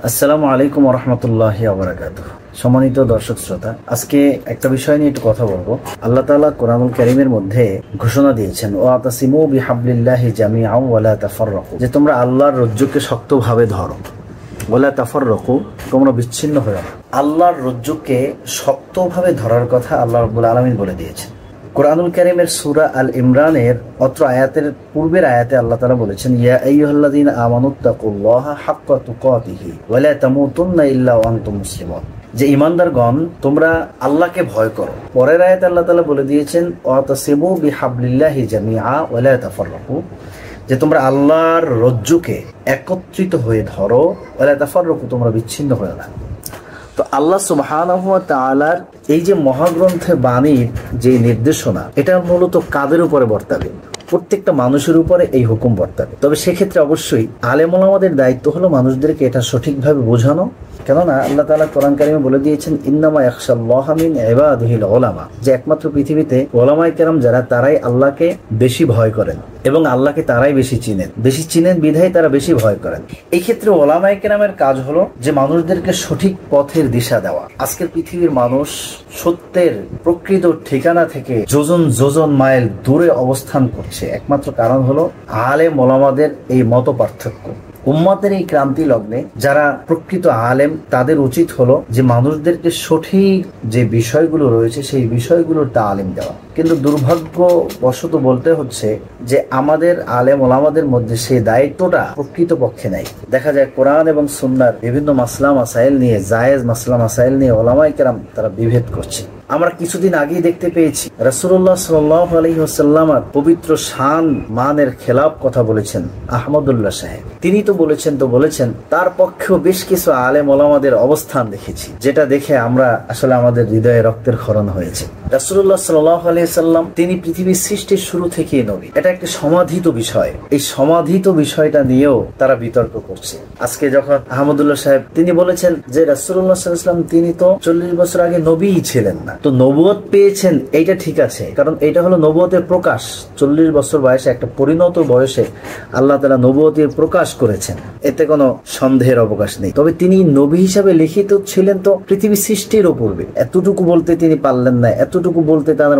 আসসালামু আলাইকুম ওয়া রাহমাতুল্লাহি ওয়া বারাকাতুহু। সম্মানিত দর্শক শ্রোতা, আজকে একটা বিষয় নিয়ে একটু কথা বলবো। আল্লাহ তাআলা কোরআনুল কারীমের মধ্যে ঘোষণা দিয়েছেন, ওয়াতাসিমু বিহাবলিল্লাহি জামিআন ওয়া লা তাফাররাকু, যে তোমরা আল্লাহর রজ্জুকে শক্তভাবে ধরো, ওয়া লা তাফাররাকু, তোমরা বিচ্ছিন্ন হয়ো না। আল্লাহর রজ্জুকে শক্তভাবে ধরার কথা আল্লাহ রাব্বুল আলামিন বলে দিয়েছেন। কোরআনুল কারীমের সূরা আল ইমরানের অত্র আয়াতের পূর্বের আয়াতে আল্লাহ তাআলা বলেছেন, ইয়া আইয়ুহাল্লাযীনা আমানুত্তাকুল্লাহা হাক্কা তুকাতিহি ওয়া লা তামুতুন্না ইল্লা ওয়া আনতুম মুসলিমুন, যে ঈমানদারগণ তোমরা আল্লাহকে ভয় করো। পরের আয়াতে আল্লাহ তাআলা বলে দিয়েছেন, ওয়াতাসিমু বিহাবলিল্লাহি জামিআ ওয়া লা তাফাররাকু, যে তোমরা আল্লাহর রজ্জুকে একত্রিত হয়ে ধরো, ওয়া লা তাফাররাকু, তোমরা বিচ্ছিন্ন হয়ো না। তো আল্লাহ সুবহানাহু ওয়া তাআলার এই যে মহাগ্রন্থে বাণীর যে নির্দেশনা, এটা মূলত কাদের উপরে বর্তাবে? প্রত্যেকটা মানুষের উপরে এই হুকুম বর্তাবে। তবে সেক্ষেত্রে অবশ্যই আলেম ওলামাদের দায়িত্ব হলো মানুষদেরকে এটা সঠিকভাবে বোঝানো। কেননা আল্লাহ তাআলা কোরআন কারিমে বলে দিয়েছেন, ইন্নামা ইয়াখশাল্লাহা মিন ইবাদিহিল উলামা, যে একমাত্র পৃথিবীতে ওলামায়ে কেরাম যারা, তারাই আল্লাহকে বেশি ভয় করেন এবং আল্লাহকে তারাই বেশি চিনেন বিধায় তারা বেশি ভয় করেন। এই ক্ষেত্রে ওলামায়ে কেরামের কাজ হলো যে মানুষদেরকে সঠিক পথের দিশা দেওয়া। আজকের পৃথিবীর মানুষ সত্যের প্রকৃত ঠিকানা থেকে যোজন যোজন মাইল দূরে অবস্থান করছে। একমাত্র কারণ হলো আলেম ওলামাদের এই মত পার্থক্য। উম্মতের এই ক্রান্তি লগ্নে যারা প্রকৃত আলেম, তাদের উচিত হলো যে মানুষদেরকে সঠিক যে বিষয়গুলো রয়েছে সেই বিষয়গুলোর তালিম দেওয়া। কিন্তু দুর্ভাগ্যবশত বলতে হচ্ছে যে আমাদের আলেম ওলামাদের মধ্যে সেই দায়িত্বটা প্রকৃত পক্ষে নাই। দেখা যায় কোরআন এবং সুন্নাহর বিভিন্ন মাসলা মাসাইল নিয়ে, জায়েজ মাসলা মাসাইল নিয়ে ওলামায়ে কেরাম তারা বিভেদ করছে। আমরা কিছুদিন আগেই দেখতে পেয়েছি রাসূলুল্লাহ সাল্লাল্লাহু আলাইহি ওয়াসাল্লামের পবিত্র শান মানের খেলাফ কথা বলেছেন আহমদুল্লাহ সাহেব। তিনি তো বলেছেন তার পক্ষেও বেশ কিছু আলেম ওলামাদের অবস্থান দেখেছি, যেটা দেখে আমরা আসলে আমাদের হৃদয়ে রক্তের ক্ষরণ হয়েছে। রাসূলুল্লাহ সাল্লাল্লাহু আলাইহি ওয়াসাল্লাম তিনি পৃথিবীর সৃষ্টির শুরু থেকেই নবী। এটা একটা সমাধিত বিষয়। এই সমাধিত বিষয়টা নিয়েও তারা বিতর্ক করছে। আজকে যখন আহমদুল্লাহ সাহেব তিনি বলেছেন যে রাসূলুল্লাহ সাল্লাল্লাহু আলাইহি ওয়াসাল্লাম তিনি তো 40 বছর আগে নবীই ছিলেন না, তো নবুয়ত পেয়েছেন, এইটা ঠিক আছে, কারণ এটা হলো নবুয়তের প্রকাশ। 40 বছর বয়সে, একটা পরিণত বয়সে আল্লাহ তাআলা নবুয়তের প্রকাশ করেছেন, এতে কোনো সন্দেহের অবকাশ নেই। তবে তিনি নবী হিসাবে লিখিত ছিলেন তো পৃথিবী সৃষ্টির পূর্বে। এতটুকু বলতে তিনি পারলেন না, এতটুকু বলতে তার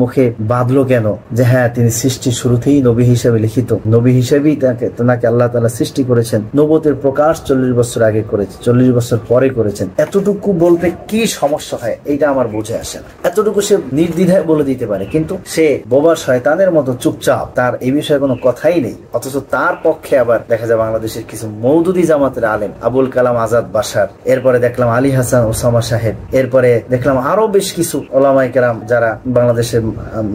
মুখে বাঁধলো কেন যে হ্যাঁ, তিনি সৃষ্টির শুরুতেই নবী হিসাবে লিখিত, নবী হিসাবেই তাকে আল্লাহ তাআলা সৃষ্টি করেছেন, নবুয়তের প্রকাশ 40 বছর আগে করেছেন, 40 বছর পরে করেছেন। এতটুকু বলতে কি সমস্যা হয়, এইটা আমার বুঝে আসে না। এতটুকু সে নির্দ্বিধায় বলে দিতে পারে, কিন্তু সে বোবা শয়তানের মতো চুপচাপ, তার এই বিষয়ে কোনো কথাই নেই। অথচ তার পক্ষে আবার দেখা যায় বাংলাদেশের কিছু মওদুদি জামাতের আলেম, আবুল কালাম আজাদ বাশার, এরপরে দেখলাম আলী হাসান ওসামা সাহেব, এরপরে দেখলাম আরো বেশ কিছু ওলামায়ে কেরাম যারা বাংলাদেশের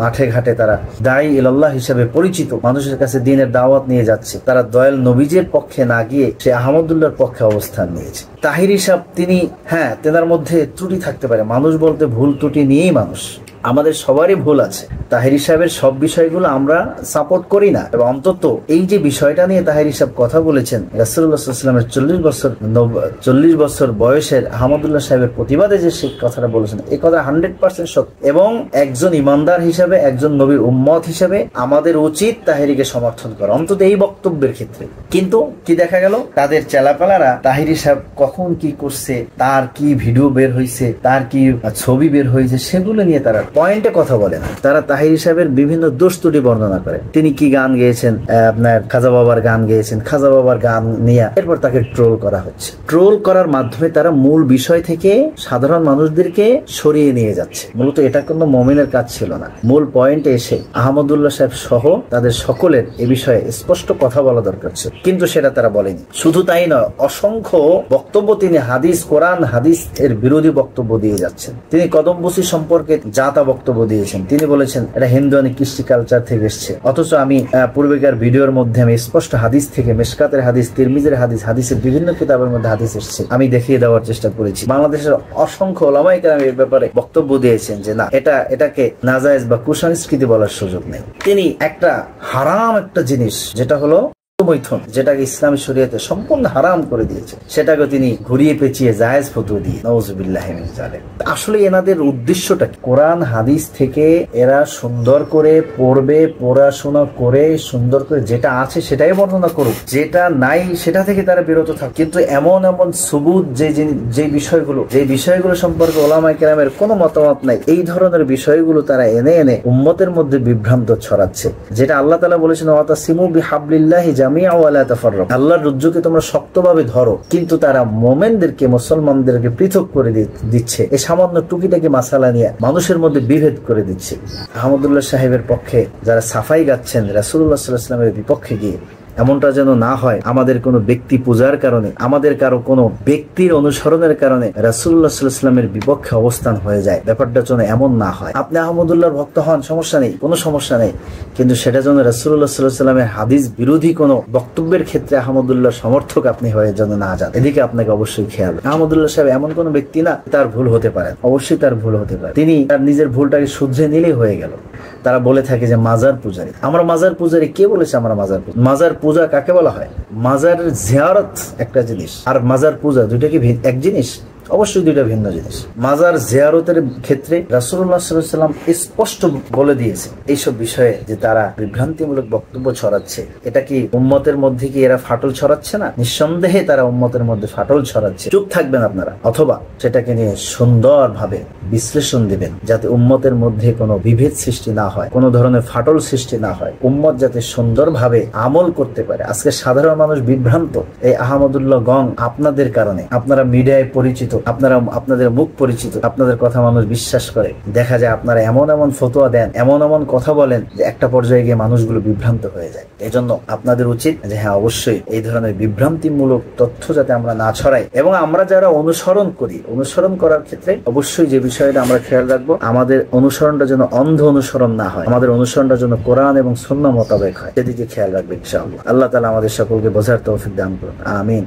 মাঠে ঘাটে তারা দাঈ ইলাল্লাহ হিসেবে পরিচিত, মানুষের কাছে দ্বীনের দাওয়াত নিয়ে যাচ্ছে। তারা দয়াল নবীজের পক্ষে না গিয়ে সে আহমদুল্লাহর পক্ষে অবস্থান নিয়েছে। তাহিরি সাহেব তিনি, হ্যাঁ, তেনার মধ্যে ত্রুটি থাকতে পারে, মানুষ বলতে ভুল ত্রুটি নিয়েই মানুষ, আমাদের সবারই ভুল আছে। তাহিরি সাহেবের সব বিষয়গুলো আমরা সাপোর্ট করি না, এবং অন্তত এই যে বিষয়টা নিয়ে তাহিরি সাহেব কথা বলেছেন, রাসূলুল্লাহ সাল্লাল্লাহু আলাইহি ওয়াসাল্লামের 40 বছর বয়সের আহমদুল্লাহ সাহেবের প্রতিবাদে যে সে কথাটা বলেছেন, এই কথা 100% সত্য। এবং একজন ইমানদার হিসাবে, একজন নবীর উম্মত হিসাবে আমাদের উচিত তাহিরিকে সমর্থন করা, অন্তত এই বক্তব্যের ক্ষেত্রে। কিন্তু কি দেখা গেল, তাদের চেলাপেলারা তাহিরি সাহেব কখন কি করছে, তার কি ভিডিও বের হয়েছে, তার কি ছবি বের হয়েছে, সেগুলো নিয়ে তারা পয়েন্টে কথা বলে না। তারা তাহিরি সাহেবের বিভিন্ন দোষ ত্রুটি বর্ণনা করে। তিনি কি গান গেয়েছেন, আপনার খাজা বাবার গান গেয়েছেন, খাজা বাবার গান নিয়ে এরপর তাকে ট্রোল করা হচ্ছে। ট্রোল করার মাধ্যমে তারা মূল বিষয় থেকে সাধারণ মানুষদেরকে সরিয়ে নিয়ে যাচ্ছে। মূলত এটা কোনো মুমিনের কাজ ছিল না। মূল পয়েন্টে এসে আহমদুল্লাহ সাহেব সহ তাদের সকলের এ বিষয়ে স্পষ্ট কথা বলা দরকার ছিল, কিন্তু সেটা তারা বলেনি। শুধু তাই নয়, অসংখ্য বক্তব্য তিনি হাদিস, কোরআন হাদিস এর বিরোধী বক্তব্য দিয়ে যাচ্ছেন। তিনি কদমবুসি সম্পর্কে জাতা বক্তব্য দিয়েছেন। তিনি বলেছেন এটা হিন্দুয়ানি কৃষ্টি কালচার থেকে এসছে, অথচ আমি পূর্বেকার ভিডিওর মধ্যে আমি স্পষ্ট হাদিস থেকে, মেশকাতের হাদিস, তিরমিজির হাদিস, হাদিসের বিভিন্ন কিতাবের মধ্যে হাদিস এসছে, আমি দেখিয়ে দেওয়ার চেষ্টা করেছি। বাংলাদেশের অসংখ্য ওলামায়ে কেরাম এর ব্যাপারে বক্তব্য দিয়েছেন যে না, এটাকে নাজায়েজ বা কুসংস্কৃতি বলার সুযোগ নেই। তিনি একটা হারাম একটা জিনিস, যেটা হলো মৈথুন, যেটাকে ইসলামী শরীয়তে সম্পূর্ণ হারাম করে দিয়েছে, সেটাকে তিনি ঘুরিয়ে পেঁচিয়ে জায়েজ ফতোয়া দিয়ে নাউযুবিল্লাহি মিন যালিক। আসলে এনাদের উদ্দেশ্যটা কি? কোরআন হাদিস থেকে এরা সুন্দর করে পড়বে, পড়াশোনা করে সুন্দর করে যেটা আছে সেটাই বর্ণনা করুক, যেটা নাই সেটা থেকে তারা বিরত থাক। কিন্তু এমন এমন সুবুত যে বিষয়গুলো সম্পর্কে ওলামায়ে কেরামের কোনো মতামত নাই, এই ধরনের বিষয়গুলো তারা এনে এনে উম্মতের মধ্যে বিভ্রান্ত ছড়াচ্ছে। যেটা আল্লাহ তাআলা বলেছেন ওয়াতাসিমু বিহাবলিল্লাহি জামিআ ওয়া লা তাফাররাকু, আল্লাহর রজ্জুকে তোমরা শক্তভাবে ধরো। কিন্তু তারা মুমিনদেরকে, মুসলমানদেরকে পৃথক করে দিচ্ছে, এই সামান্য টুকিটাকি মাসালা নিয়ে মানুষের মধ্যে বিভেদ করে দিচ্ছে। আহমদুল্লাহ সাহেবের পক্ষে যারা সাফাই গাচ্ছেন রাসূলুল্লাহ সাল্লাল্লাহু আলাইহি ওয়াসাল্লামের বিপক্ষে গিয়ে, এমনটা যেন না হয় আমাদের কোনো ব্যক্তি পূজার কারণে, আমাদের কারো কোনো ব্যক্তির অনুসরণের কারণে রাসূলুল্লাহ সাল্লাল্লাহু আলাইহি ওয়াসাল্লামের বিপক্ষে অবস্থান হয়ে যায়। ব্যাপারটা যেন এমন না হয়। আপনি আহমদুল্লাহর ভক্ত হন, সমস্যা নেই, কোনো সমস্যা নেই, কিন্তু সেটা যেন রাসূলুল্লাহ সাল্লাল্লাহু আলাইহি ওয়াসাল্লামের হাদিস বিরোধী কোনো বক্তব্যের ক্ষেত্রে আহমদুল্লাহর সমর্থক আপনি হয়ে যেন না যান। এদিকে আপনাকে অবশ্যই খেয়াল। আহমদুল্লাহ সাহেব এমন কোনো ব্যক্তি না, তার ভুল হতে পারে, অবশ্যই তার ভুল হতে পারে, তিনি তার নিজের ভুলটাকে শুধরে নিলেই হয়ে গেল। তারা বলে থাকে যে মাজার পূজারী, আমরা মাজার পূজারী, কে বলেছে আমরা মাজার পূজা? মাজার পূজা কাকে বলা হয়? মাজার জিয়ারত একটা জিনিস, আর মাজার পূজা দুইটা কি এক জিনিস? অবশ্যই দুইটা ভিন্ন জিনিস। মাজার জিয়ারতের ক্ষেত্রে রাসূলুল্লাহ সাল্লাল্লাহু আলাইহি ওয়াসাল্লাম স্পষ্ট বলে দিয়েছে এইসব বিষয়ে যে তারা বিভ্রান্তিমূলক বক্তব্য ছড়াচ্ছে। এটা কি উম্মতের মধ্যে কি এরা ফাটল ছড়াচ্ছে না? নিঃসন্দেহে তারা উম্মতের মধ্যে ফাটল ছড়াচ্ছে। চুপ থাকবেন আপনারা, অথবা সেটাকে নিয়ে সুন্দরভাবে বিশ্লেষণ দিবেন, যাতে উম্মতের মধ্যে কোনো বিভেদ সৃষ্টি না হয়, কোনো ধরনের ফাটল সৃষ্টি না হয়, উম্মত যাতে সুন্দরভাবে আমল করতে পারে। আজকে সাধারণ মানুষ বিভ্রান্ত এই আহমদুল্লাহ গং আপনাদের কারণে। আপনারা মিডিয়ায় পরিচিত, আপনাদের মুখ পরিচিত, আপনাদের কথা মানুষ বিশ্বাস করে। দেখা যায় আপনারা এমন এমন ফতোয়া দেন, এমন এমন কথা বলেন যে একটা পর্যায়ে গিয়ে মানুষগুলো বিভ্রান্ত হয়ে যায়। এজন্য আপনাদের উচিত যে হ্যাঁ, অবশ্যই এই ধরনের বিভ্রান্তিমূলক তথ্য যাতে আমরা না ছড়াই, এবং আমরা যারা অনুসরণ করি, অনুসরণ করার ক্ষেত্রে অবশ্যই যে বিষয়টা আমরা খেয়াল রাখবো, আমাদের অনুসরণটা যেন অন্ধ অনুসরণ না হয়, আমাদের অনুসরণটা যেন কোরআন এবং সুন্নাহ মোতাবেক হয়, সেদিকে খেয়াল রাখবে ইনশাআল্লাহ। আল্লাহ তাআলা আমাদের সকলকে বোঝার তৌফিক দান করুন, আমিন।